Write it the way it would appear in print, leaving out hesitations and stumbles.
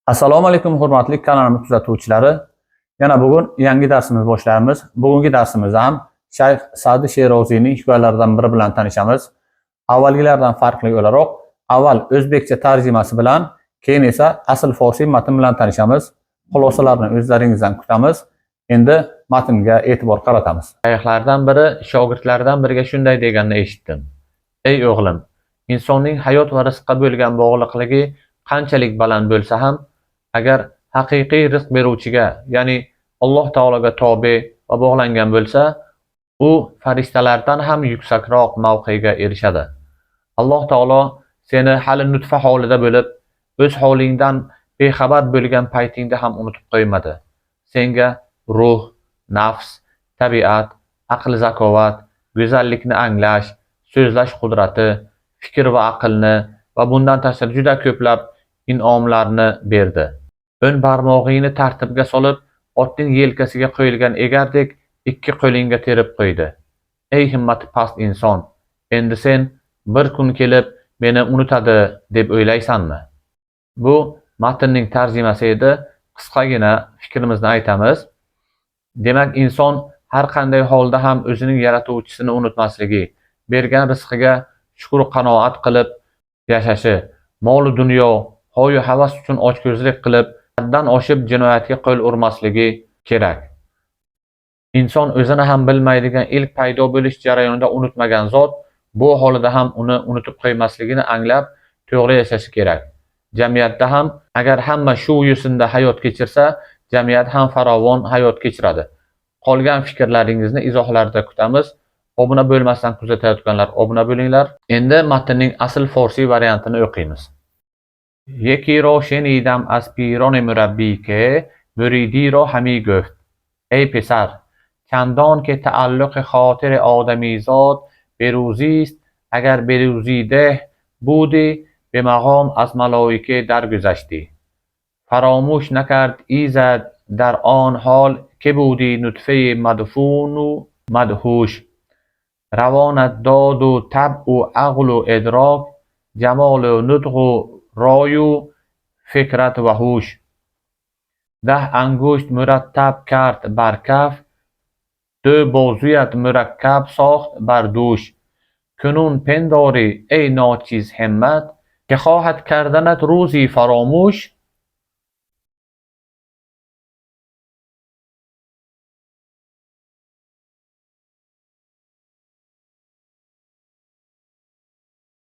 Assalomu alaykum hurmatli kanalimiz kuzatuvchilari. Yana bugun yangi darsimizni boshlaymiz. Bugungi darsimizda ham Shayx Sa'di She'roziyning hikoyalaridan biri bilan tanishamiz. Avvalgilardan farqli o'laroq, avval o'zbekcha tarjimasi bilan, keyin esa asl forsiy matn bilan tanishamiz. Xulosalarni o'zlaringizdan kutamiz. Endi matnga e'tibor qaratamiz. Shayxlardan biri shogirdlaridan biriga shunday deganini eshitdim. Ey o'g'lim, insonning hayot va rizqqa bo'lgan bog'liqligi qanchalik baland bo'lsa ham, agar haqiqiy rizq beruvchiga, ya'ni Alloh taologa tobe va bog'langan bo'lsa, u farishtalardan ham yuksakroq mavqega erishadi. Alloh taolo seni hali nutfa holida bo'lib, o'z holingdan bexabar bo'lgan paytingda ham unutib qo'ymadi. Senga ruh, nafs, tabiat, aql zakovat, go'zallikni anglash, so'zlash qudrati, fikr va aqlni va bundan tashqari juda ko'plab in'omlarni berdi. O'ng barmog'ingni tartibga solib, otning yelkasiga qo'yilgan egardek ikki qo'lingga terib qo'ydi. Ey himmati past inson, endi sen bir kun kelib meni unutadi deb o'ylaysanmi? Bu matnning tarjimasi edi. Qisqagina fikrimizni aytamiz. Demak, inson har qanday holda ham o'zining yaratuvchisini unutmasligi, bergan rizqiga shukr qanoat qilib yashashi, mol dunyo, hoyu havas uchun ochko'zlik qilib, haddan oshib jinoyatga qo'l urmasligi kerak. Inson o'zini ham bilmaydigan ilk paydo bo'lish jarayonida unutmagan zot, bu holida ham uni unutib qo'ymasligini anglab, to'g'ri yashashi kerak. Jamiyatda ham agar hamma shu yo'sinda hayot kechirsa, jamiyat ham farovon hayot kechiradi. Qolgan fikrlaringizni izohlarda kutamiz. Obuna bo'lmasdan kuzatayotganlar obuna bo'linglar. Endi matnning asl forsiy variantini o'qiymiz. یکی را شنیدم از پیران مربی که مریدی را همی گفت ای پسر، چندان که تعلق خاطر آدمیزاد به روزی است، اگر به روزی ده بودی به مقام از ملائکه درگذشتی. فراموش نکرد ایزد در آن حال که بودی نطفه مدفون و مدهوش. روانت داد و طبع و عقل و ادراک، جمال و نطق و رای و فکرت و هوش. 10 انگشت مرتب کرد بر کف، 2 بازویت مرکب ساخت بر دوش. کنون پنداری ای ناچیز همت، که خواهد کردنت روزی فراموش.